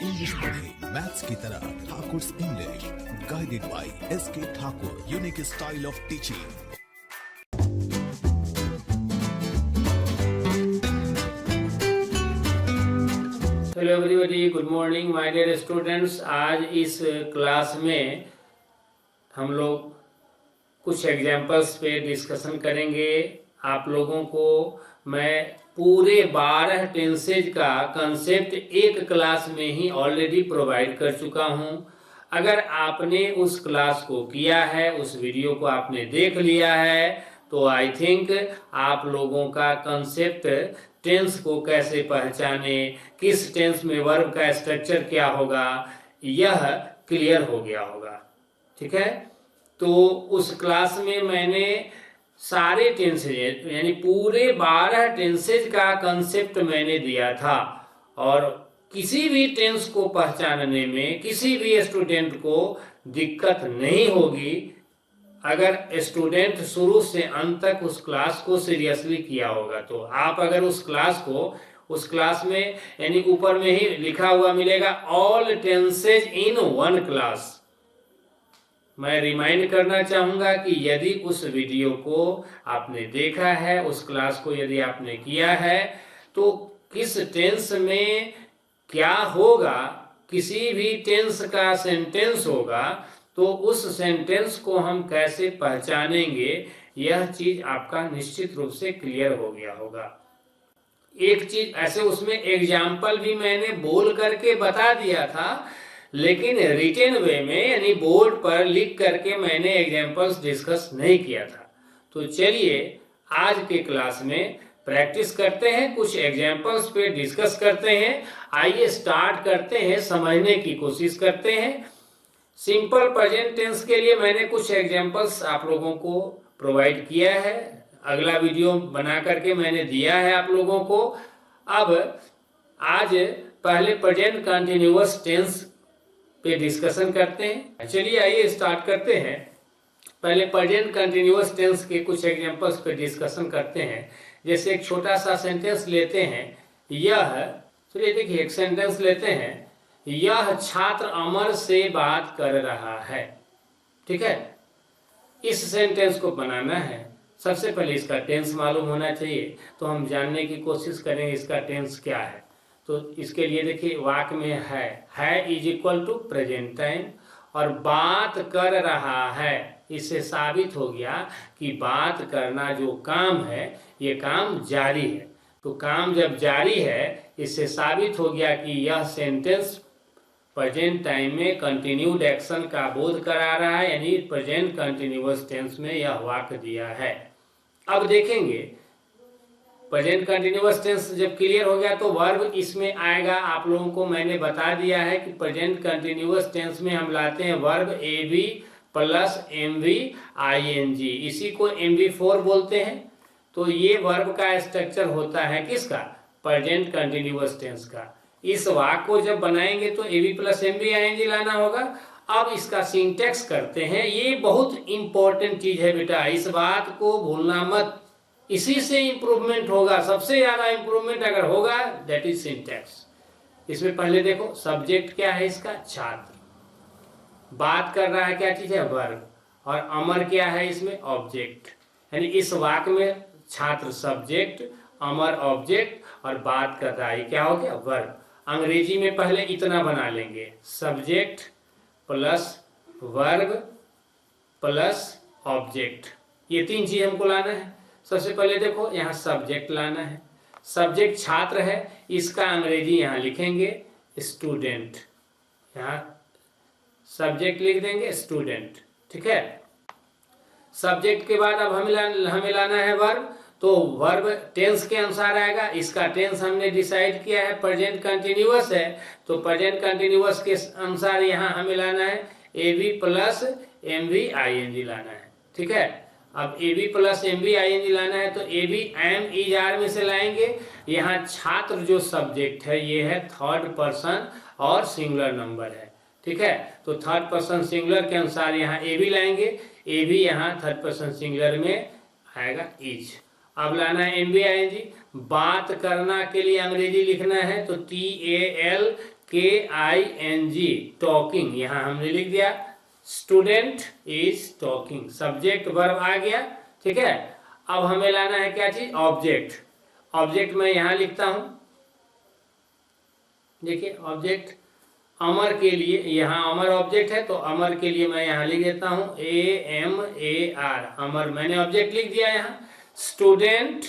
English पढ़े maths की तरह Thakur's English, guided by SK Thakur, unique style of teaching. Hello everybody, good morning my dear students. आज इस class में हम लोग कुछ एग्जाम्पल्स पे डिस्कशन करेंगे। आप लोगों को मैं पूरे 12 टेंसेज का कंसेप्ट एक क्लास में ही ऑलरेडी प्रोवाइड कर चुका हूं। अगर आपने उस क्लास को किया है, उस वीडियो को आपने देख लिया है, तो आई थिंक आप लोगों का कंसेप्ट टेंस को कैसे पहचाने, किस टेंस में वर्ब का स्ट्रक्चर क्या होगा, यह क्लियर हो गया होगा। ठीक है, तो उस क्लास में मैंने सारे टेंसेज यानी पूरे 12 टेंसेज का कंसेप्ट मैंने दिया था, और किसी भी टेंस को पहचानने में किसी भी स्टूडेंट को दिक्कत नहीं होगी अगर स्टूडेंट शुरू से अंत तक उस क्लास को सीरियसली किया होगा। तो आप अगर उस क्लास में यानी ऊपर में ही लिखा हुआ मिलेगा all tenses in one class. मैं रिमाइंड करना चाहूंगा कि यदि उस वीडियो को आपने देखा है, उस क्लास को यदि आपने किया है, तो किस टेंस में क्या होगा, किसी भी टेंस का सेंटेंस होगा तो उस सेंटेंस को हम कैसे पहचानेंगे, यह चीज आपका निश्चित रूप से क्लियर हो गया होगा। एक चीज ऐसे उसमें एग्जाम्पल भी मैंने बोल करके बता दिया था, लेकिन रिटन वे में यानी बोर्ड पर लिख करके मैंने एग्जाम्पल्स डिस्कस नहीं किया था। तो चलिए आज के क्लास में प्रैक्टिस करते हैं, कुछ एग्जाम्पल्स पे डिस्कस करते हैं। आइए स्टार्ट करते हैं, समझने की कोशिश करते हैं। सिंपल प्रेजेंट टेंस के लिए मैंने कुछ एग्जाम्पल्स आप लोगों को प्रोवाइड किया है, अगला वीडियो बना करके मैंने दिया है आप लोगों को। अब आज पहले प्रेजेंट कंटिन्यूअस टेंस पे डिस्कशन करते हैं। चलिए आइए स्टार्ट करते हैं। पहले प्रेजेंट कंटिन्यूअस टेंस के कुछ एग्जांपल्स पे डिस्कशन करते हैं। जैसे एक छोटा सा सेंटेंस लेते हैं, चलिए देखिए एक सेंटेंस लेते हैं, यह छात्र अमर से बात कर रहा है। ठीक है, इस सेंटेंस को बनाना है। सबसे पहले इसका टेंस मालूम होना चाहिए, तो हम जानने की कोशिश करेंगे इसका टेंस क्या है। तो इसके लिए देखिए वाक्य में है is equal to present time, और बात कर रहा है, इससे साबित हो गया कि बात करना जो काम है ये काम जारी है। तो काम जब जारी है, इससे साबित हो गया कि यह सेंटेंस प्रेजेंट टाइम में कंटिन्यूड एक्शन का बोध करा रहा है, यानी प्रेजेंट कंटिन्यूअस टेंस में यह वाक्य दिया है। अब देखेंगे प्रेजेंट कंटिन्यूअस टेंस जब क्लियर हो गया तो वर्ब इसमें आएगा। आप लोगों को मैंने बता दिया है कि प्रेजेंट कंटिन्यूअस टेंस में हम लाते हैं verb AB plus MV ING, इसी को MV4 बोलते हैं। तो ये वर्ब का स्ट्रक्चर होता है किसका, प्रेजेंट कंटिन्यूअस टेंस का। इस वाक्य को जब बनाएंगे तो AB प्लस MV ING लाना होगा। अब इसका सिंटेक्स करते हैं, ये बहुत इंपॉर्टेंट चीज है बेटा, इस बात को भूलना मत। इसी से इंप्रूवमेंट होगा, सबसे ज्यादा इंप्रूवमेंट अगर होगा दैट इज सिंटैक्स। इसमें पहले देखो सब्जेक्ट क्या है इसका, छात्र। बात कर रहा है क्या चीज है, वर्ब। और अमर क्या है इसमें, ऑब्जेक्ट। यानी इस वाक्य में छात्र सब्जेक्ट, अमर ऑब्जेक्ट, और बात कर रहा है क्या हो गया, वर्ब। अंग्रेजी में पहले इतना बना लेंगे, subject plus verb plus object, ये तीन चीज हमको लाना है। सबसे पहले देखो यहाँ सब्जेक्ट लाना है, सब्जेक्ट छात्र है, इसका अंग्रेजी यहाँ लिखेंगे स्टूडेंट, यहाँ सब्जेक्ट लिख देंगे स्टूडेंट। ठीक है, सब्जेक्ट के बाद अब हमें लाना है वर्ब। तो वर्ब टेंस के अनुसार आएगा, इसका टेंस हमने डिसाइड किया है प्रेजेंट कंटिन्यूअस है, तो प्रेजेंट कंटिन्यूअस के अनुसार यहाँ हमें लाना है AB प्लस MV ING लाना है। ठीक है, अब AB प्लस MV ING लाना है तो AB am is are में से लाएंगे। यहाँ छात्र जो सब्जेक्ट है ये है थर्ड पर्सन और सिंगुलर नंबर है। ठीक है, तो थर्ड पर्सन सिंगुलर के अनुसार यहाँ AB लाएंगे, AB यहाँ थर्ड पर्सन सिंगुलर में आएगा इज। अब लाना है MV ING। बात करना के लिए अंग्रेजी लिखना है तो TAL KING टॉकिंग, यहाँ हमने लिख दिया student is talking, subject verb आ गया। ठीक है, अब हमें लाना है क्या चीज, ऑब्जेक्ट। ऑब्जेक्ट मैं यहाँ लिखता हूं, देखिए ऑब्जेक्ट अमर के लिए, यहाँ अमर ऑब्जेक्ट है तो अमर के लिए मैं यहाँ लिख देता हूं AMAR, अमर मैंने ऑब्जेक्ट लिख दिया। यहाँ student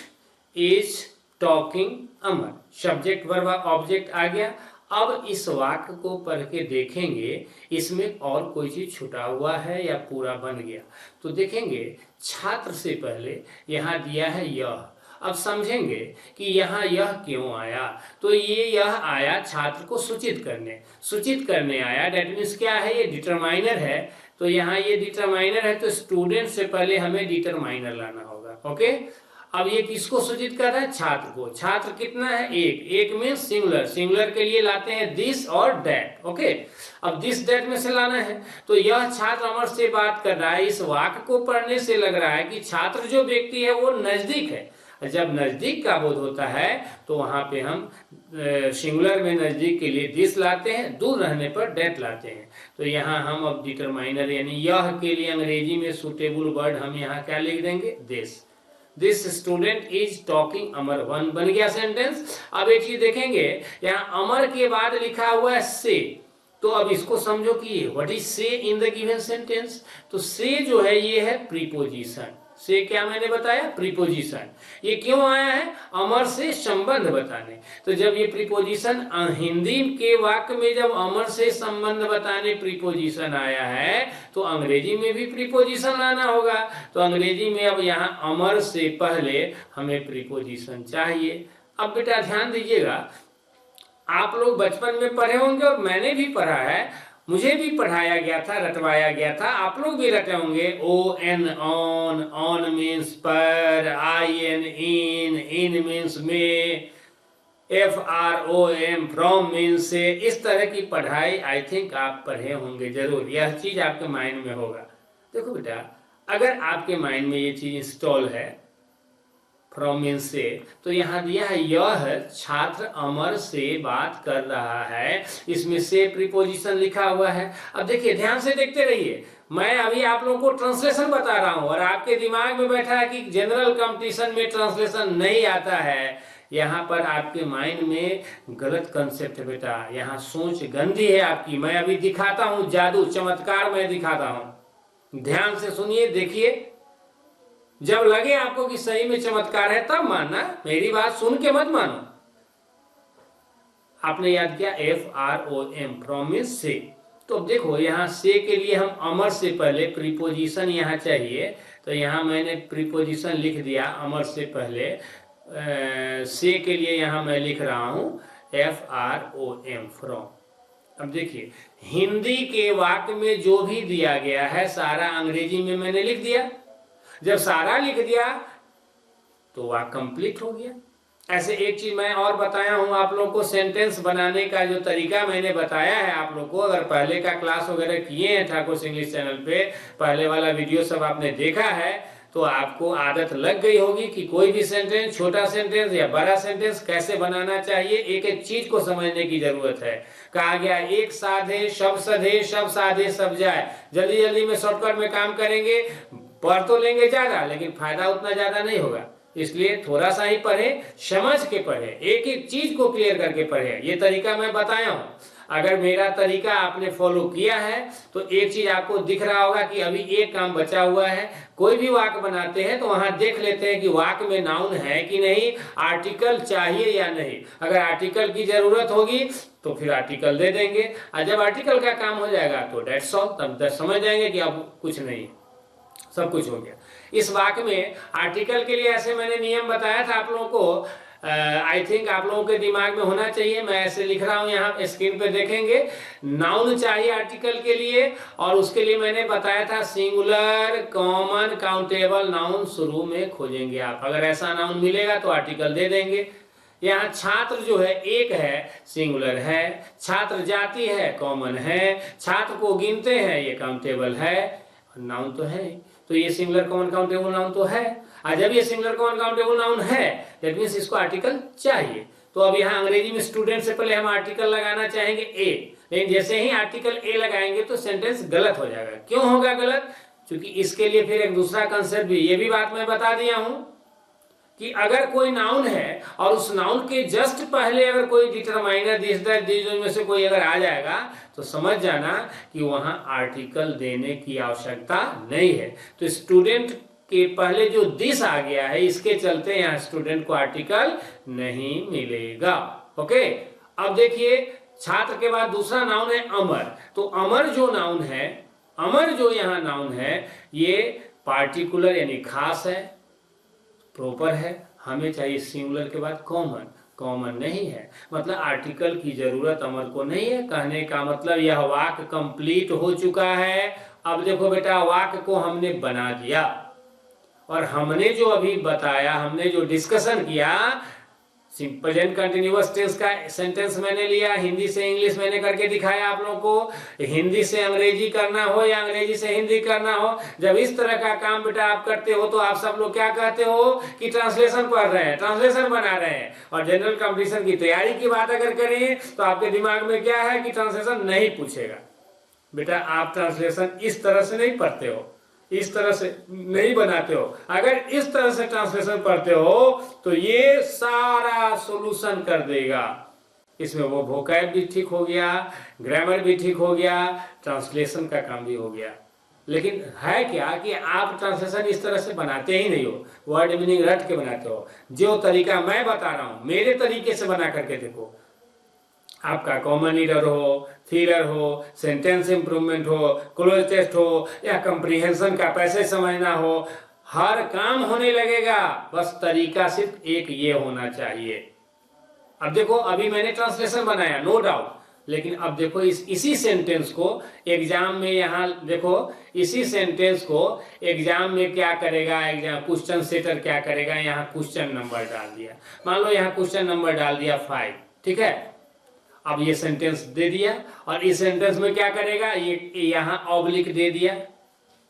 is talking Amar, subject verb object आ गया। अब इस वाक्य को पढ़ के देखेंगे इसमें और कोई चीज छुटा हुआ है या पूरा बन गया। तो देखेंगे छात्र से पहले यहाँ दिया है यह, अब समझेंगे कि यहाँ यह क्यों आया। तो ये यह आया छात्र को सूचित करने आया। डेट मीन्स क्या है, ये डिटरमाइनर है। तो यहाँ ये डिटरमाइनर है तो स्टूडेंट से पहले हमें डिटरमाइनर लाना होगा। ओके, अब ये किसको सूचित कर रहा है, छात्र को। छात्र कितना है, एक मीन्स सिंगुलर, सिंगुलर के लिए लाते हैं दिस और दैट। ओके, अब दिस दैट में से लाना है। तो यह छात्र अमर से बात कर रहा है। इस वाक्य को पढ़ने से लग रहा है कि छात्र जो व्यक्ति है वो नजदीक है। जब नजदीक का बोध होता है तो वहां पे हम सिंगुलर में नजदीक के लिए दिस लाते हैं, दूर रहने पर दैट लाते हैं। तो यहाँ हम अब डिटरमाइनर यानी यह के लिए अंग्रेजी में सुटेबल वर्ड हम यहाँ क्या लिख देंगे, this student is talking Amar, one बन गया सेंटेंस। अब एक चीज देखेंगे, यहाँ अमर के बाद लिखा हुआ है से, तो अब इसको समझो कि व्हाट इज से इन द गिवन सेंटेंस। तो से जो है ये है प्रीपोजिशन। से क्या मैंने बताया, प्रीपोजिशन। ये क्यों आया है, अमर से संबंध बताने। तो जब ये प्रीपोजिशन हिंदी के वाक्य में जब अमर से संबंध बताने प्रीपोजिशन आया है तो अंग्रेजी में भी प्रीपोजिशन लाना होगा। तो अंग्रेजी में अब यहाँ अमर से पहले हमें प्रीपोजिशन चाहिए। अब बेटा ध्यान दीजिएगा, आप लोग बचपन में पढ़े होंगे और मैंने भी पढ़ा है, मुझे भी पढ़ाया गया था, रटवाया गया था, आप लोग भी रटे होंगे। ON ऑन, ऑन मीन्स पर, IN इन मीन्स में, FROM फ्रॉम मीन्स से। इस तरह की पढ़ाई आई थिंक आप पढ़े होंगे जरूर, यह चीज आपके माइंड में होगा। देखो बेटा, अगर आपके माइंड में ये चीज इंस्टॉल है फ्रॉम मीन्स से, तो यहाँ दिया है यह छात्र अमर से बात कर रहा है, इसमें से प्रीपोजिशन लिखा हुआ है। अब देखिए ध्यान से देखते रहिए, मैं अभी आप लोगों को ट्रांसलेशन बता रहा हूं और आपके दिमाग में बैठा है कि जनरल कंपटीशन में ट्रांसलेशन नहीं आता है। यहाँ पर आपके माइंड में गलत कंसेप्ट है बेटा, यहाँ सोच गंदी है आपकी। मैं अभी दिखाता हूँ जादू, चमत्कार मैं दिखाता हूँ, ध्यान से सुनिए, देखिए। जब लगे आपको कि सही में चमत्कार है तब मानना, मेरी बात सुन के मत मानो। आपने याद किया FROM फ्रॉम मीन्स से। तो अब देखो यहाँ से के लिए हम अमर से पहले प्रीपोजिशन यहाँ चाहिए, तो यहाँ मैंने प्रीपोजिशन लिख दिया अमर से पहले। से के लिए यहाँ मैं लिख रहा हूं FROM फ्रॉम। अब देखिए हिंदी के वाक्य में जो भी दिया गया है सारा अंग्रेजी में मैंने लिख दिया। जब सारा लिख दिया तो वाक्य कंप्लीट हो गया। ऐसे एक चीज मैं और बताया हूं आप लोगों को, सेंटेंस बनाने का जो तरीका मैंने बताया है आप लोगों को, अगर पहले का क्लास वगैरह किए हैं ठाकुर इंग्लिश चैनल पे, पहले वाला वीडियो सब आपने देखा है, तो आपको आदत लग गई होगी कि कोई भी सेंटेंस, छोटा सेंटेंस या बड़ा सेंटेंस कैसे बनाना चाहिए। एक एक चीज को समझने की जरूरत है। कहा गया एक साधे सब सधे, सब साधे सब जाए। जल्दी जल्दी में शॉर्टकट में काम करेंगे, पढ़ तो लेंगे ज्यादा लेकिन फायदा उतना ज्यादा नहीं होगा। इसलिए थोड़ा सा ही पढ़े, समझ के पढ़े, एक एक चीज को क्लियर करके पढ़े। ये तरीका मैं बताया हूं, अगर मेरा तरीका आपने फॉलो किया है तो एक चीज आपको दिख रहा होगा कि अभी एक काम बचा हुआ है। कोई भी वाक्य बनाते हैं तो वहां देख लेते हैं कि वाक्य में नाउन है कि नहीं, आर्टिकल चाहिए या नहीं। अगर आर्टिकल की जरूरत होगी तो फिर आर्टिकल दे देंगे, और जब आर्टिकल का काम हो जाएगा तो डेट्स ऑल, तब समझ जाएंगे कि अब कुछ नहीं, सब कुछ हो गया। इस वाक्य में आर्टिकल के लिए ऐसे मैंने नियम बताया था आप लोगों को, आई थिंक आप लोगों के दिमाग में होना चाहिए। मैं ऐसे लिख रहा हूं, यहाँ स्क्रीन पे देखेंगे। नाउन चाहिए आर्टिकल के लिए, और उसके लिए मैंने बताया था सिंगुलर, कॉमन, काउंटेबल नाउन शुरू में खोजेंगे आप। अगर ऐसा नाउन मिलेगा तो आर्टिकल दे देंगे। यहाँ छात्र जो है एक है, सिंगुलर है। छात्र जाति है, कॉमन है। छात्र को गिनते हैं, ये काउंटेबल है, नाउन तो है। तो ये सिंगुलर कॉमन काउंटेबल नाउन तो है। और जब ये सिंगुलर कॉमन काउंटेबल नाउन है दैट मींस इसको आर्टिकल चाहिए। तो अब यहाँ अंग्रेजी में स्टूडेंट से पहले हम आर्टिकल लगाना चाहेंगे ए, लेकिन जैसे ही आर्टिकल ए लगाएंगे तो सेंटेंस गलत हो जाएगा। क्यों होगा गलत? क्योंकि इसके लिए फिर एक दूसरा कंसेप्ट भी, ये भी बात मैं बता दिया हूं कि अगर कोई नाउन है और उस नाउन के जस्ट पहले अगर कोई डिटरमाइनर दिस दैट दिस में से कोई अगर आ जाएगा तो समझ जाना कि वहां आर्टिकल देने की आवश्यकता नहीं है। तो स्टूडेंट के पहले जो दिस आ गया है इसके चलते यहाँ स्टूडेंट को आर्टिकल नहीं मिलेगा। ओके, अब देखिए छात्र के बाद दूसरा नाउन है अमर। तो अमर जो नाउन है, अमर जो यहाँ नाउन है, ये पार्टिकुलर यानी खास है, प्रॉपर है, हमें चाहिए सिंगुलर के बाद कॉमन। कॉमन नहीं है, मतलब आर्टिकल की जरूरत अमर को नहीं है। कहने का मतलब यह वाक्य कंप्लीट हो चुका है। अब देखो बेटा, वाक्य को हमने बना दिया और हमने जो अभी बताया, हमने जो डिस्कशन किया, प्रेजेंट कंटिन्यूअस टेंस का सेंटेंस मैंने लिया, हिंदी से इंग्लिश मैंने करके दिखाया आप लोगों को, हिंदी से अंग्रेजी करना हो या अंग्रेजी से हिंदी करना हो, जब इस तरह का काम बेटा आप करते हो तो आप सब लोग क्या कहते हो कि ट्रांसलेशन पढ़ रहे हैं, ट्रांसलेशन बना रहे हैं। और जनरल कंपटीशन की तैयारी की बात अगर करें तो आपके दिमाग में क्या है कि ट्रांसलेशन नहीं पूछेगा। बेटा आप ट्रांसलेशन इस तरह से नहीं पढ़ते हो, इस तरह से नहीं बनाते हो। अगर इस तरह से ट्रांसलेशन पढ़ते हो तो ये सारा सॉल्यूशन कर देगा। इसमें वो वोकैब भी ठीक हो गया, ग्रामर भी ठीक हो गया, ट्रांसलेशन का काम भी हो गया। लेकिन है क्या कि आप ट्रांसलेशन इस तरह से बनाते ही नहीं हो, वर्ड मीनिंग रट के बनाते हो। जो तरीका मैं बता रहा हूं मेरे तरीके से बना करके देखो, आपका कॉमन रीडर हो, फिलर हो, सेंटेंस इंप्रूवमेंट हो, क्लोज टेस्ट हो या कंप्रीहेंशन का पैसे समझना हो, हर काम होने लगेगा। बस तरीका सिर्फ एक ये होना चाहिए। अब देखो अभी मैंने ट्रांसलेशन बनाया, नो डाउट, लेकिन अब देखो इसी सेंटेंस को एग्जाम में, यहाँ देखो इसी सेंटेंस को एग्जाम में क्या करेगा, एग्जाम क्वेश्चन सेटर क्या करेगा, यहाँ क्वेश्चन नंबर डाल दिया। मान लो यहाँ क्वेश्चन नंबर डाल दिया 5, ठीक है। अब ये सेंटेंस दे दिया और इस सेंटेंस में क्या करेगा, ये यहाँ ऑब्लिक दे दिया,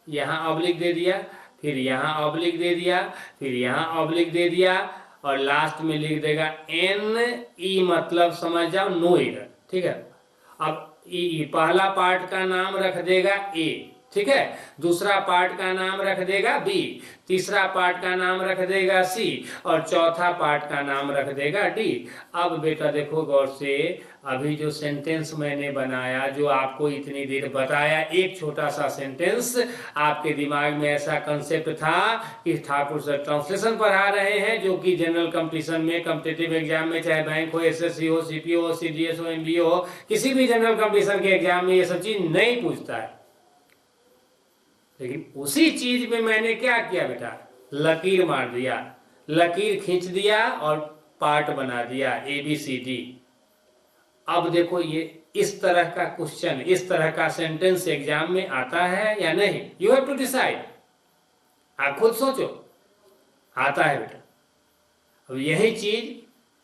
यहाँ ऑब्लिक दे दिया, फिर यहाँ ऑब्लिक दे दिया, फिर यहाँ ऑब्लिक दे दिया और लास्ट में लिख देगा NE, मतलब समझ जाओ नो एरर, ठीक है। अब पहला पार्ट का नाम रख देगा A, ठीक है, दूसरा पार्ट का नाम रख देगा B, तीसरा पार्ट का नाम रख देगा C और चौथा पार्ट का नाम रख देगा D। अब बेटा देखो गौर से, अभी जो सेंटेंस मैंने बनाया, जो आपको इतनी देर बताया, एक छोटा सा सेंटेंस, आपके दिमाग में ऐसा कंसेप्ट था कि ठाकुर सर ट्रांसलेशन पढ़ा रहे हैं, जो कि जनरल कंपटीशन में, कॉम्पिटिटिव एग्जाम में, चाहे बैंक हो, SSC हो, CPO हो, CDS हो, MBO हो, किसी भी जनरल कंपटीशन के एग्जाम में ये सब चीज नहीं पूछता है। लेकिन उसी चीज में मैंने क्या किया बेटा, लकीर मार दिया, लकीर खींच दिया और पार्ट बना दिया ABCD। अब देखो ये इस तरह का क्वेश्चन, इस तरह का सेंटेंस एग्जाम में आता है या नहीं, यू हैव टू डिसाइड। आप खुद सोचो, आता है बेटा। अब यही चीज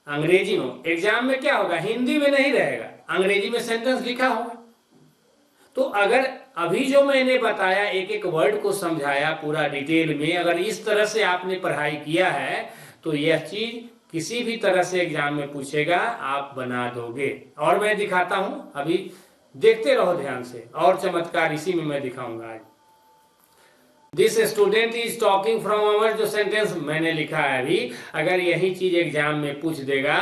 अंग्रेजी में एग्जाम में क्या होगा, हिंदी में नहीं रहेगा, अंग्रेजी में सेंटेंस लिखा होगा। तो अगर अभी जो मैंने बताया, एक एक वर्ड को समझाया पूरा डिटेल में, अगर इस तरह से आपने पढ़ाई किया है तो यह चीज किसी भी तरह से एग्जाम में पूछेगा, आप बना दोगे। और मैं दिखाता हूं, अभी देखते रहो ध्यान से, और चमत्कार इसी में मैं दिखाऊंगा आज। This student is talking from our, जो सेंटेंस मैंने लिखा है अभी, अगर यही चीज एग्जाम में पूछ देगा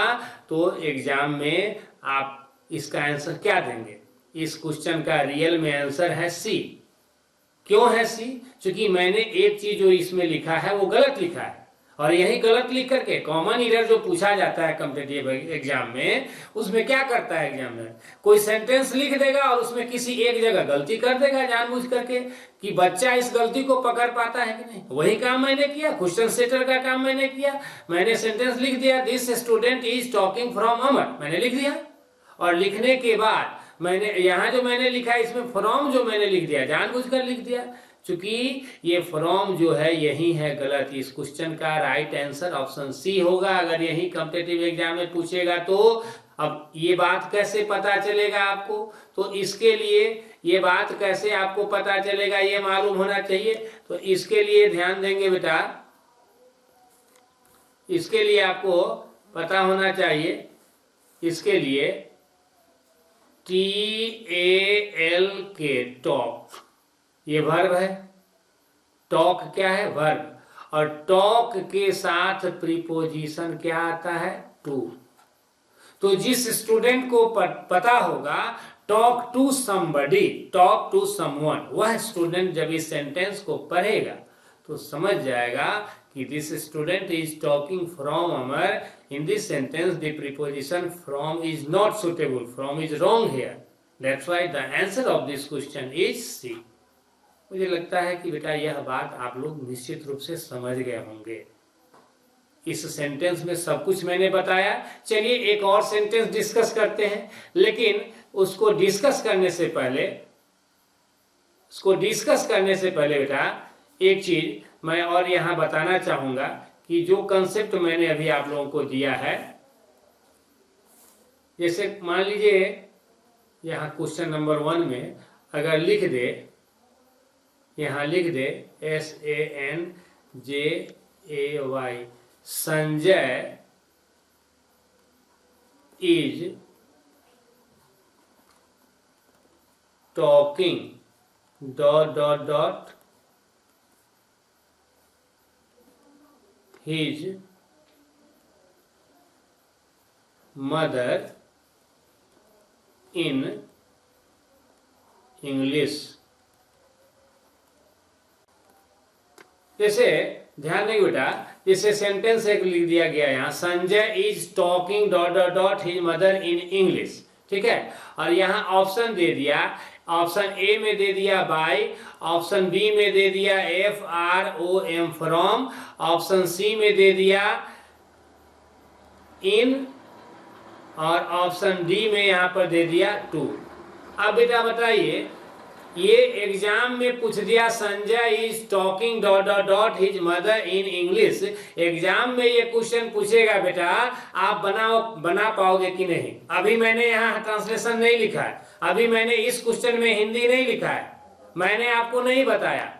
तो एग्जाम में आप इसका आंसर क्या देंगे। इस क्वेश्चन का रियल में आंसर है C। क्यों है C? क्योंकि मैंने एक चीज जो इसमें लिखा है वो गलत लिखा है, और यही गलत लिख करके कॉमन एरर जो पूछा जाता है कॉम्पिटिटिव एग्जाम में, उसमें क्या करता है एग्जाम में, कोई सेंटेंस लिख देगा और उसमें किसी एक जगह गलती कर देगा जानबूझ करके, कि बच्चा इस गलती को पकड़ पाता है कि नहीं। वही काम मैंने किया, क्वेश्चन सेटर का काम मैंने किया। मैंने सेंटेंस लिख दिया, this student is talking from Amar, मैंने लिख दिया, और लिखने के बाद मैंने यहाँ जो मैंने लिखा है इसमें फ्रॉम जो मैंने लिख दिया, जानबूझकर लिख दिया, क्योंकि ये फ्रॉम जो है यही है गलत। इस क्वेश्चन का राइट आंसर ऑप्शन C होगा, अगर यही कॉम्पिटिटिव एग्जाम में पूछेगा तो। अब ये बात कैसे पता चलेगा आपको, तो इसके लिए ये बात कैसे आपको पता चलेगा, ये मालूम होना चाहिए। तो इसके लिए ध्यान देंगे बेटा, इसके लिए आपको पता होना चाहिए इसके लिए TALK, टॉक, ये वर्ब है। टॉक क्या है? वर्ब। और टॉक के साथ प्रीपोजिशन क्या आता है? टू। तो जिस स्टूडेंट को पता होगा talk to somebody, talk to someone, वह स्टूडेंट जब इस सेंटेंस को पढ़ेगा तो समझ जाएगा कि this student is talking from Amar. In this sentence the preposition from is not suitable, from is wrong here, that's why the answer of this question is C. मुझे लगता है कि बेटा यह बात आप लोग निश्चित रूप से समझ गए होंगे। इस सेंटेंस में सब कुछ मैंने बताया। चलिए एक और सेंटेंस डिस्कस करते हैं, लेकिन उसको डिस्कस करने से पहले बेटा एक चीज मैं और यहां बताना चाहूंगा कि जो कंसेप्ट मैंने अभी आप लोगों को दिया है, जैसे मान लीजिए यहां क्वेश्चन नंबर 1 में अगर लिख दे SANJAY, Sanjay is talking ... his mother in English। जैसे ध्यान नहीं बेटा, जैसे सेंटेंस एक लिख दिया गया यहाँ, Sanjay is talking ... his mother in English, ठीक है। और यहाँ ऑप्शन दे दिया, ऑप्शन ए में दे दिया बाय, ऑप्शन बी में दे दिया FROM फ्रॉम, ऑप्शन सी में दे दिया इन, और ऑप्शन डी में यहाँ पर दे दिया टू। अब बेटा बताइए, ये एग्जाम में पूछ दिया Sanjay is talking ... his mother in English. Exam में ये क्वेश्चन पूछेगा बेटा, आप बना पाओगे कि नहीं? अभी मैंने यहाँ ट्रांसलेशन नहीं लिखा है, अभी मैंने इस क्वेश्चन में हिंदी नहीं लिखा है, मैंने आपको नहीं बताया।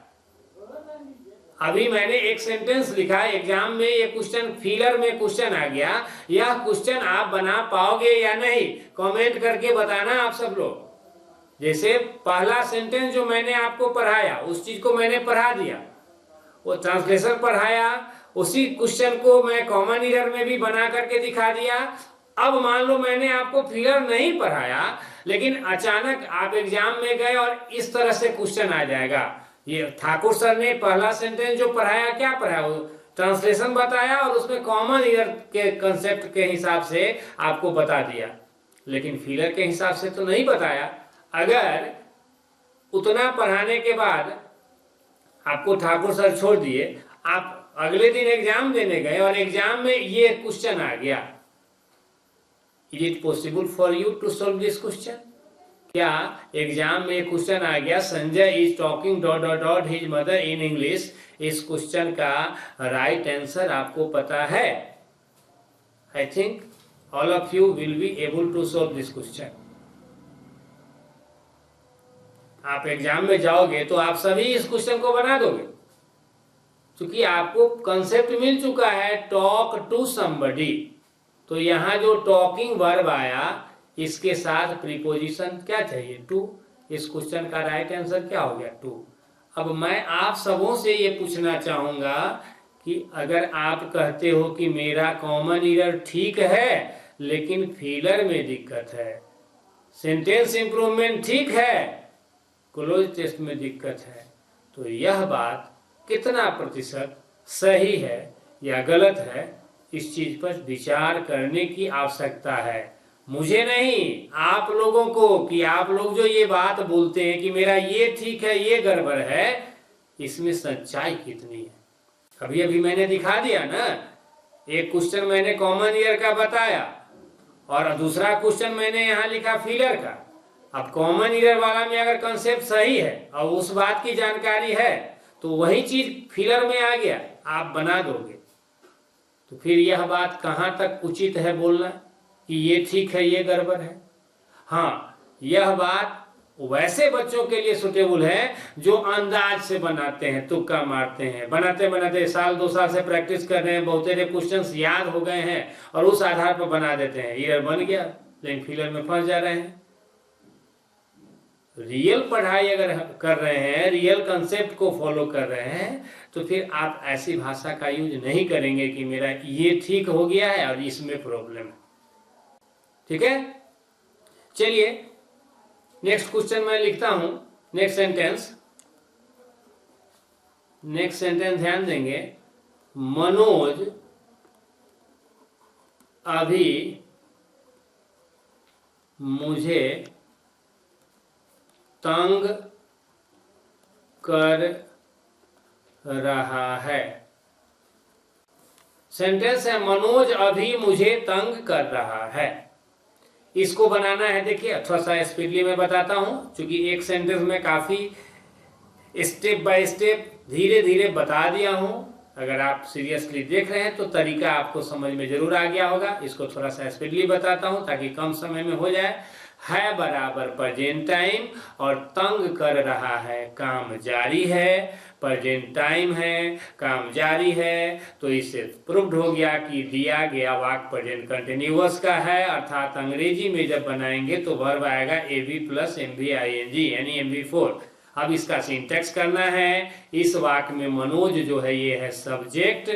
अभी मैंने एक सेंटेंस लिखा है, एग्जाम में ये क्वेश्चन फिलर में क्वेश्चन आ गया, यह क्वेश्चन आप बना पाओगे या नहीं? कमेंट करके बताना आप सब लोग। जैसे पहला सेंटेंस जो मैंने आपको पढ़ाया उस चीज को मैंने पढ़ा दिया, वो ट्रांसलेशन पढ़ाया, उसी क्वेश्चन को मैं कॉमन ईरर में भी बना करके दिखा दिया। अब मान लो मैंने आपको फिगर नहीं पढ़ाया, लेकिन अचानक आप एग्जाम में गए और इस तरह से क्वेश्चन आ जाएगा। ये ठाकुर सर ने पहला सेंटेंस जो पढ़ाया, क्या पढ़ाया? वो ट्रांसलेशन बताया और उसमें कॉमन ईरर के कंसेप्ट के हिसाब से आपको बता दिया, लेकिन फिगर के हिसाब से तो नहीं बताया। अगर उतना पढ़ाने के बाद आपको ठाकुर सर छोड़ दिए, आप अगले दिन एग्जाम देने गए और एग्जाम में ये क्वेश्चन आ गया, is it possible for you to solve this question? क्या एग्जाम में क्वेश्चन आ गया Sanjay is talking ... his mother in English, इस क्वेश्चन का राइट आंसर आपको पता है? I think all of you will be able to solve this question. आप एग्जाम में जाओगे तो आप सभी इस क्वेश्चन को बना दोगे, क्योंकि आपको कंसेप्ट मिल चुका है टॉक टू समबडी। तो यहाँ जो टॉकिंग वर्ब आया, इसके साथ प्रीपोजिशन क्या चाहिए? टू। इस क्वेश्चन का राइट आंसर क्या हो गया? टू। अब मैं आप सबों से ये पूछना चाहूंगा कि अगर आप कहते हो कि मेरा कॉमन ईरर ठीक है लेकिन फिलर में दिक्कत है, सेंटेंस इंप्रूवमेंट ठीक है, क्लोज टेस्ट में दिक्कत है, तो यह बात कितना प्रतिशत सही है या गलत है, इस चीज पर विचार करने की आवश्यकता है। मुझे नहीं, आप लोगों को, कि आप लोग जो ये बात बोलते हैं कि मेरा ये ठीक है ये गड़बड़ है, इसमें सच्चाई कितनी है। अभी अभी मैंने दिखा दिया ना, एक क्वेश्चन मैंने कॉमन ईयर का बताया और दूसरा क्वेश्चन मैंने यहाँ लिखा फिलर का। अब कॉमन ईरर वाला में अगर कंसेप्ट सही है और उस बात की जानकारी है तो वही चीज फिलर में आ गया, आप बना दोगे। तो फिर यह बात कहाँ तक उचित है बोलना कि ये ठीक है ये गड़बड़ है? हाँ, यह बात वैसे बच्चों के लिए सुटेबल है जो अंदाज से बनाते हैं, तुक्का मारते हैं, बनाते बनाते साल 2 साल से प्रैक्टिस कर रहे हैं, बहुत सारे क्वेश्चंस याद हो गए हैं और उस आधार पर बना देते हैं, ईयर बन गया, लेकिन फिलर में फंस जा रहे हैं। रियल पढ़ाई अगर कर रहे हैं, रियल कंसेप्ट को फॉलो कर रहे हैं, तो फिर आप ऐसी भाषा का यूज नहीं करेंगे कि मेरा ये ठीक हो गया है और इसमें प्रॉब्लम है। ठीक है, चलिए नेक्स्ट क्वेश्चन मैं लिखता हूं। नेक्स्ट सेंटेंस ध्यान देंगे। मनोज अभी मुझे तंग कर रहा है। सेंटेंस है मनोज अभी मुझे तंग कर रहा है। इसको बनाना है, देखिए थोड़ा सा स्पीडली मैं बताता हूं, क्योंकि एक सेंटेंस में काफी स्टेप बाय स्टेप धीरे धीरे बता दिया हूं। अगर आप सीरियसली देख रहे हैं तो तरीका आपको समझ में जरूर आ गया होगा। इसको थोड़ा सा स्पीडली बताता हूं ताकि कम समय में हो जाए। है बराबर प्रेजेंट टाइम और तंग कर रहा है काम जारी है, प्रेजेंट टाइम है, काम जारी है, तो इससे प्रूव्ड हो गया कि दिया गया वाक्य प्रेजेंट कंटिन्यूअस का है, अर्थात अंग्रेजी में जब बनाएंगे तो वर्ब आएगा एवी प्लस एमवी आईएनजी यानी MV4। अब इसका सिंटैक्स करना है। इस वाक्य में मनोज जो है ये है सब्जेक्ट,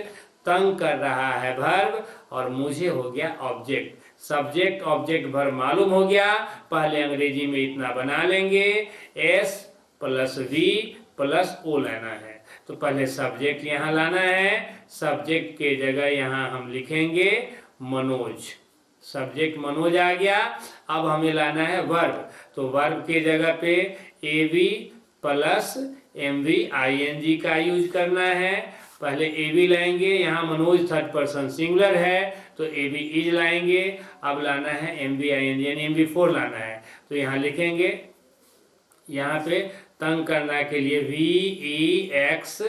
तंग कर रहा है वर्ब और मुझे हो गया ऑब्जेक्ट। सब्जेक्ट ऑब्जेक्ट वर्ब मालूम हो गया। पहले अंग्रेजी में इतना बना लेंगे, S plus V plus O लाना है। तो पहले सब्जेक्ट यहाँ लाना है, सब्जेक्ट के जगह यहाँ हम लिखेंगे मनोज। सब्जेक्ट मनोज आ गया। अब हमें लाना है वर्ब, तो वर्ब के जगह पे AV प्लस MV ING का यूज करना है। पहले AV लाएंगे, यहाँ मनोज थर्ड पर्सन सिंगुलर है तो AV इज लाएंगे। अब लाना है MV ING यानी MV4 लाना है, तो यहाँ लिखेंगे, यहाँ पे तंग करना के लिए VEXING।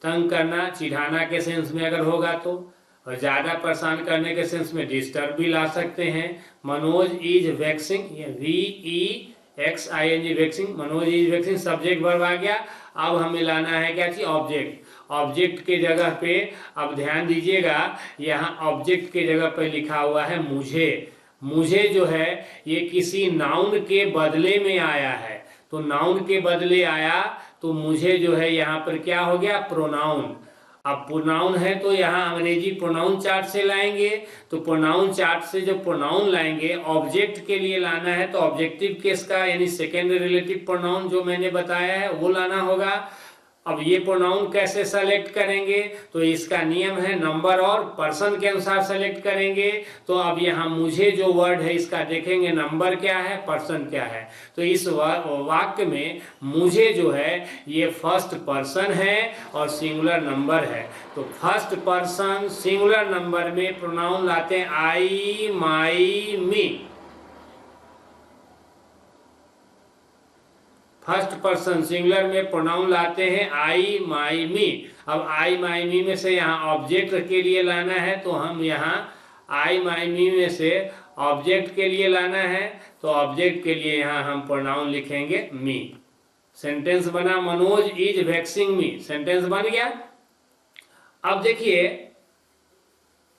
तंग करना चिढ़ाना के सेंस में अगर होगा तो, और ज्यादा परेशान करने के सेंस में डिस्टर्ब भी ला सकते हैं। Manoj is vexing, VEXING vexing, Manoj is vexing, subject verb आ गया। अब हमें लाना है क्या चीज, ऑब्जेक्ट। ऑब्जेक्ट के जगह पे अब ध्यान दीजिएगा, यहाँ ऑब्जेक्ट के जगह पे लिखा हुआ है मुझे। मुझे जो है ये किसी नाउन के बदले में आया है, तो नाउन के बदले आया तो मुझे जो है यहाँ पर क्या हो गया, प्रोनाउन। अब प्रोनाउन है तो यहाँ अंग्रेजी प्रोनाउन चार्ट से लाएंगे, तो प्रोनाउन चार्ट से जब प्रोनाउन लाएंगे, ऑब्जेक्ट के लिए लाना है तो ऑब्जेक्टिव केस का यानी सेकेंड रिलेटिव प्रोनाउन जो मैंने बताया है वो लाना होगा। अब ये प्रोनाउन कैसे सेलेक्ट करेंगे, तो इसका नियम है नंबर और पर्सन के अनुसार सेलेक्ट करेंगे। तो अब यहाँ मुझे जो वर्ड है इसका देखेंगे नंबर क्या है, पर्सन क्या है। तो इस वाक्य में मुझे जो है ये फर्स्ट पर्सन है और सिंगुलर नंबर है, तो फर्स्ट पर्सन सिंगुलर नंबर में प्रोनाउन लाते हैं आई, माई, मी। फर्स्ट पर्सन सिंगुलर में प्रोनाउन लाते हैं आई, माई, मी। अब आई, माई, मी में से यहाँ ऑब्जेक्ट के लिए लाना है, तो हम यहाँ आई, माई, मी में से ऑब्जेक्ट के लिए लाना है, तो ऑब्जेक्ट के लिए यहाँ हम प्रोनाउन लिखेंगे मी। सेंटेंस बना Manoj is waxing me, sentence बन गया। अब देखिए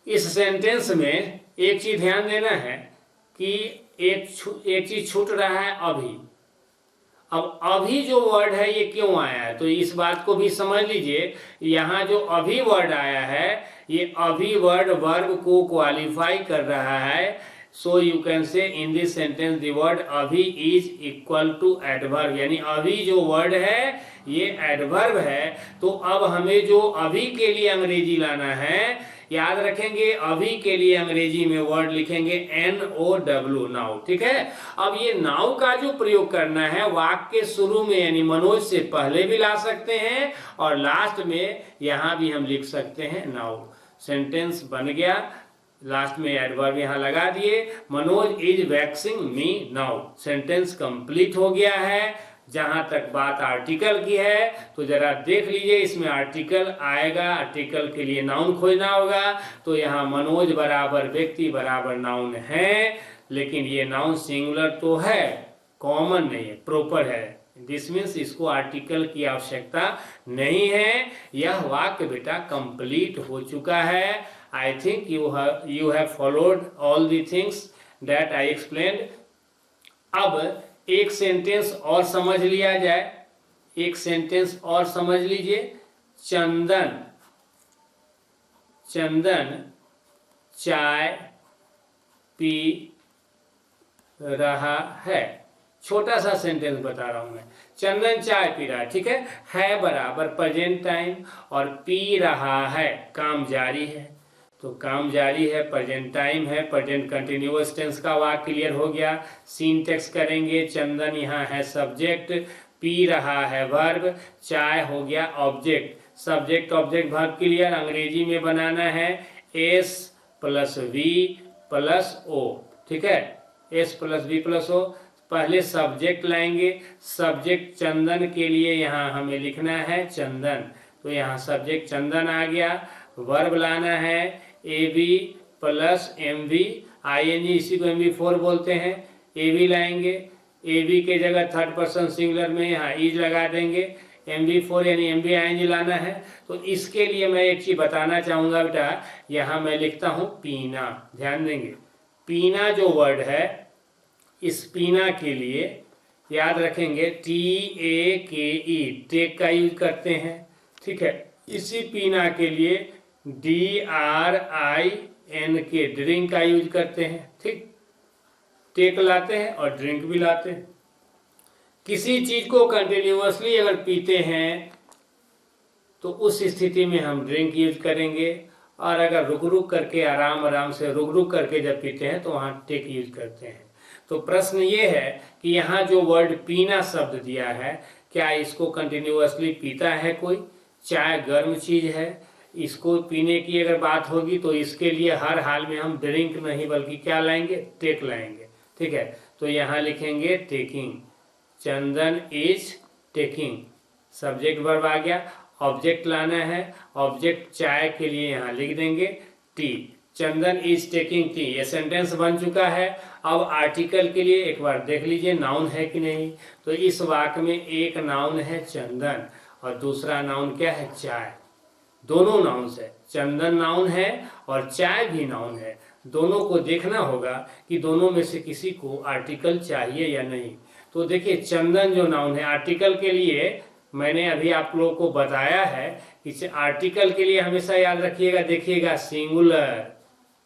इस सेंटेंस में एक चीज ध्यान देना है कि एक चीज छूट रहा है, अभी। अब अभी जो वर्ड है ये क्यों आया है, तो इस बात को भी समझ लीजिए। यहाँ जो अभी वर्ड आया है, ये अभी वर्ड वर्ब को क्वालिफाई कर रहा है। So you can say in this sentence the word अभी इज इक्वल टू एडवर्ब, यानी अभी जो वर्ड है ये एडवर्ब है। तो अब हमें जो अभी के लिए अंग्रेजी लाना है, याद रखेंगे अभी के लिए अंग्रेजी में वर्ड लिखेंगे NOW, नाउ। ठीक है, अब ये नाउ का जो प्रयोग करना है वाक्य के शुरू में, यानी मनोज से पहले भी ला सकते हैं और लास्ट में यहाँ भी हम लिख सकते हैं नाउ। सेंटेंस बन गया, लास्ट में एडवर्ब यहाँ लगा दिए, Manoj is waxing me now. Sentence complete हो गया है। जहां तक बात आर्टिकल की है तो जरा देख लीजिए, इसमें आर्टिकल आएगा, आर्टिकल के लिए नाउन खोजना होगा। तो यहाँ मनोज बराबर व्यक्ति बराबर नाउन है, लेकिन ये नाउन सिंगुलर तो है, कॉमन नहीं है, प्रॉपर है। दिस मीन्स इसको आर्टिकल की आवश्यकता नहीं है। यह वाक्य बेटा कंप्लीट हो चुका है। I think you have followed all the things that I explained. अब एक सेंटेंस और समझ लिया जाए, एक सेंटेंस और समझ लीजिए। चंदन चाय पी रहा है। छोटा सा सेंटेंस बता रहा हूं मैं। चंदन चाय पी रहा है, ठीक है बराबर प्रेजेंट टाइम, और पी रहा है काम जारी है, तो काम जारी है, प्रेजेंट टाइम है, प्रेजेंट कंटिन्यूअस टेंस का वाक्य क्लियर हो गया। सिंटेक्स करेंगे। चंदन यहाँ है सब्जेक्ट, पी रहा है वर्ब, चाय हो गया object. Subject object verb clear. अंग्रेजी में बनाना है S plus V plus O, ठीक है, S plus V plus O. पहले सब्जेक्ट लाएंगे। सब्जेक्ट चंदन के लिए यहाँ हमें लिखना है चंदन, तो यहाँ सब्जेक्ट चंदन आ गया। वर्ब लाना है A B plus M V I N G, इसी को MV4 बोलते हैं। ए बी लाएंगे, ए बी के जगह थर्ड पर्सन सिंगुलर में यहाँ इज लगा देंगे। MV4 यानी MV-ING लाना है। तो इसके लिए मैं एक चीज बताना चाहूंगा बेटा, यहाँ मैं लिखता हूँ पीना। ध्यान देंगे, पीना जो वर्ड है, इस पीना के लिए याद रखेंगे TAKE, टेक का यूज करते हैं, ठीक है। इसी पीना के लिए DRINK, ड्रिंक का यूज करते हैं, ठीक। टेक लाते हैं और ड्रिंक भी लाते हैं। किसी चीज को कंटिन्यूअसली अगर पीते हैं तो उस स्थिति में हम ड्रिंक यूज करेंगे, और अगर रुक रुक करके आराम से रुक करके जब पीते हैं तो वहाँ टेक यूज करते हैं। तो प्रश्न ये है कि यहाँ जो वर्ड पीना शब्द दिया है, क्या इसको कंटिन्यूअसली पीता है कोई? चाय गर्म चीज है, इसको पीने की अगर बात होगी तो इसके लिए हर हाल में हम ड्रिंक नहीं बल्कि क्या लाएंगे? टेक लाएंगे, ठीक है। तो यहाँ लिखेंगे taking, Chandan is taking, subject verb आ गया। ऑब्जेक्ट लाना है, ऑब्जेक्ट चाय के लिए यहाँ लिख देंगे T, Chandan is taking tea. ये सेंटेंस बन चुका है। अब आर्टिकल के लिए एक बार देख लीजिए नाउन है कि नहीं। तो इस वाक्य में एक नाउन है चंदन और दूसरा नाउन क्या है? चाय। दोनों नाउन है, चंदन नाउन है और चाय भी नाउन है। दोनों को देखना होगा कि दोनों में से किसी को आर्टिकल चाहिए या नहीं। तो देखिए चंदन जो नाउन है, आर्टिकल के लिए मैंने अभी आप लोगों को बताया है कि आर्टिकल के लिए हमेशा याद रखिएगा, देखिएगा सिंगुलर,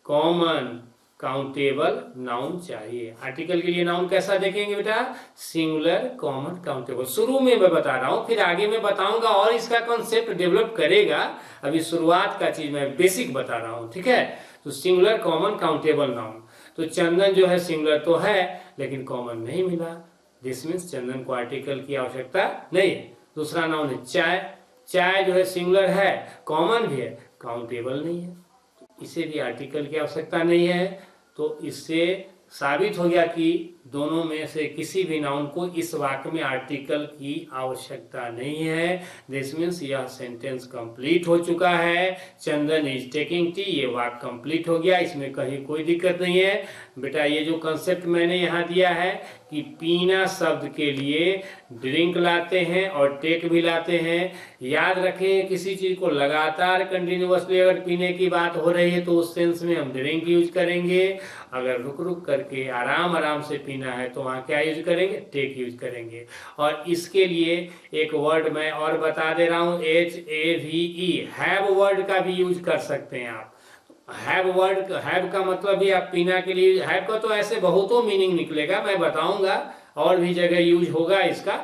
कॉमन, काउंटेबल नाउन चाहिए। आर्टिकल के लिए नाउन कैसा देखेंगे बेटा? Singular, common, countable. शुरू में मैं बता रहा हूँ, फिर आगे मैं बताऊंगा और इसका कॉन्सेप्ट डेवलप करेगा। अभी शुरुआत का चीज मैं बेसिक बता रहा हूँ, ठीक है। तो सिंगुलर, कॉमन, काउंटेबल नाउन। तो चंदन जो है सिंगुलर तो है लेकिन कॉमन नहीं मिला। दिस मीन्स चंदन को आर्टिकल की आवश्यकता नहीं है। दूसरा नाउन है चाय, चाय जो है सिंगुलर है, कॉमन भी है, काउंटेबल नहीं है, तो इसे भी आर्टिकल की आवश्यकता नहीं है। तो इससे साबित हो गया कि दोनों में से किसी भी नाउन को इस वाक्य में आर्टिकल की आवश्यकता नहीं है। दिस मीन्स यह सेंटेंस कंप्लीट हो चुका है। चंदन इज टेकिंग टी, ये वाक्य कंप्लीट हो गया, इसमें कहीं कोई दिक्कत नहीं है बेटा। ये जो कंसेप्ट मैंने यहाँ दिया है कि पीना शब्द के लिए ड्रिंक लाते हैं और टेक भी लाते हैं। याद रखें, किसी चीज को लगातार कंटिन्यूअसली अगर पीने की बात हो रही है तो उस सेंस में हम ड्रिंक यूज करेंगे। अगर रुक रुक करके आराम से पीना है तो वहाँ क्या यूज करेंगे? टेक यूज करेंगे। और इसके लिए एक वर्ड मैं और बता दे रहा हूँ, HAVE, हैव वर्ड का भी यूज कर सकते हैं आप। हैव वर्ड, हैव का मतलब भी आप पीना के लिए, हैव का तो ऐसे बहुतों मीनिंग निकलेगा, मैं बताऊंगा और भी जगह यूज होगा इसका।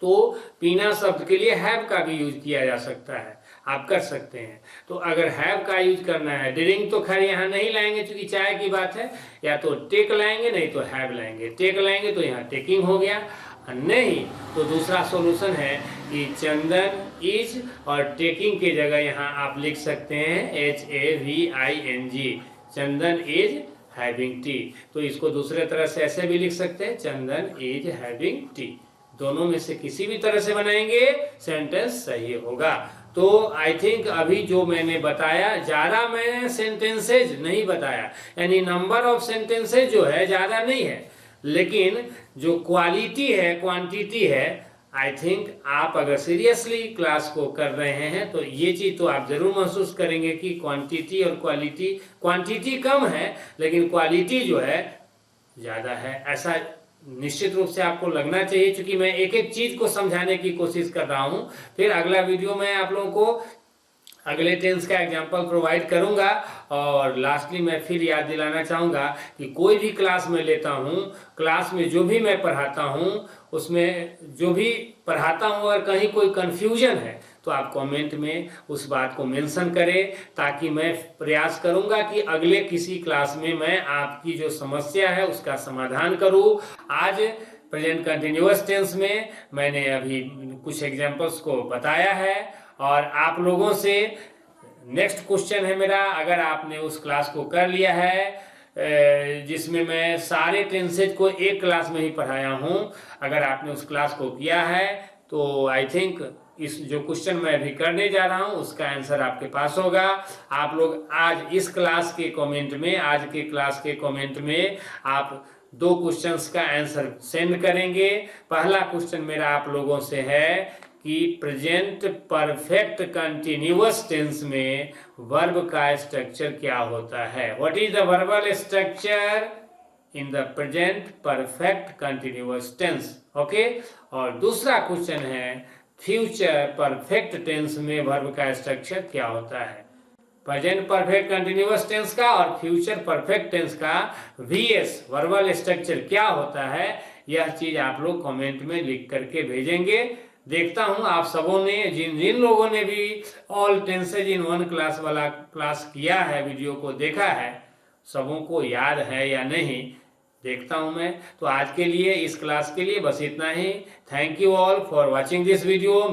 तो पीना शब्द के लिए हैव का भी यूज किया जा सकता है, आप कर सकते हैं। तो अगर हैव का यूज करना है, ड्रिंक तो खैर यहाँ नहीं लाएंगे क्योंकि चाय की बात है, या तो टेक लाएंगे नहीं तो हैव लाएंगे। टेक लाएंगे तो यहाँ टेकिंग हो गया, नहीं तो दूसरा सॉल्यूशन है कि चंदन इज और टेकिंग की जगह यहाँ आप लिख सकते हैं HAVING, Chandan is having T. तो इसको दूसरे तरह से ऐसे भी लिख सकते हैं, चंदन इज हैविंग टी। दोनों में से किसी भी तरह से बनाएंगे सेंटेंस सही होगा। तो आई थिंक अभी जो मैंने बताया ज़्यादा मैंने सेंटेंसेज नहीं बताया, यानी नंबर ऑफ सेंटेंसेज जो है ज़्यादा नहीं है, लेकिन जो क्वालिटी है, क्वांटिटी है, आई थिंक आप अगर सीरियसली क्लास को कर रहे हैं तो ये चीज़ तो आप ज़रूर महसूस करेंगे कि क्वांटिटी और क्वांटिटी कम है लेकिन क्वालिटी जो है ज़्यादा है, ऐसा निश्चित रूप से आपको लगना चाहिए। क्योंकि मैं एक एक चीज़ को समझाने की कोशिश कर रहा हूँ। फिर अगला वीडियो में आप लोगों को अगले टेंस का एग्जाम्पल प्रोवाइड करूंगा। और लास्टली मैं फिर याद दिलाना चाहूँगा कि कोई भी क्लास में लेता हूँ, क्लास में जो भी मैं पढ़ाता हूँ, उसमें जो भी पढ़ाता हूँ अगर कहीं कोई कन्फ्यूजन है तो आप कमेंट में उस बात को मेंशन करें, ताकि मैं प्रयास करूंगा कि अगले किसी क्लास में मैं आपकी जो समस्या है उसका समाधान करूं। आज प्रेजेंट कंटिन्यूअस टेंस में मैंने अभी कुछ एग्जांपल्स को बताया है और आप लोगों से नेक्स्ट क्वेश्चन है मेरा, अगर आपने उस क्लास को कर लिया है जिसमें मैं सारे टेंसेज को एक क्लास में ही पढ़ाया हूं, अगर आपने उस क्लास को किया है तो आई थिंक इस जो क्वेश्चन मैं अभी करने जा रहा हूं उसका आंसर आपके पास होगा। आप लोग आज इस क्लास के कमेंट में, आज के क्लास के कमेंट में आप 2 क्वेश्चंस का आंसर सेंड करेंगे। पहला क्वेश्चन मेरा आप लोगों से है कि प्रेजेंट परफेक्ट कंटिन्यूअस टेंस में वर्ब का स्ट्रक्चर क्या होता है। What is the verbal structure in the present perfect continuous tense. Okay, और दूसरा क्वेश्चन है फ्यूचर परफेक्ट टेंस में वर्ब का स्ट्रक्चर क्या होता है। प्रेजेंट परफेक्ट कंटिन्यूअस टेंस का और फ्यूचर परफेक्ट टेंस का वीएस वर्बल स्ट्रक्चर क्या होता है, यह चीज आप लोग कमेंट में लिख करके भेजेंगे। देखता हूं आप सबों ने, जिन लोगों ने भी all tenses in one class वाला क्लास किया है, वीडियो को देखा है, सबों को याद है या नहीं, देखता हूं मैं। तो आज के लिए, इस क्लास के लिए बस इतना ही। Thank you all for watching this video.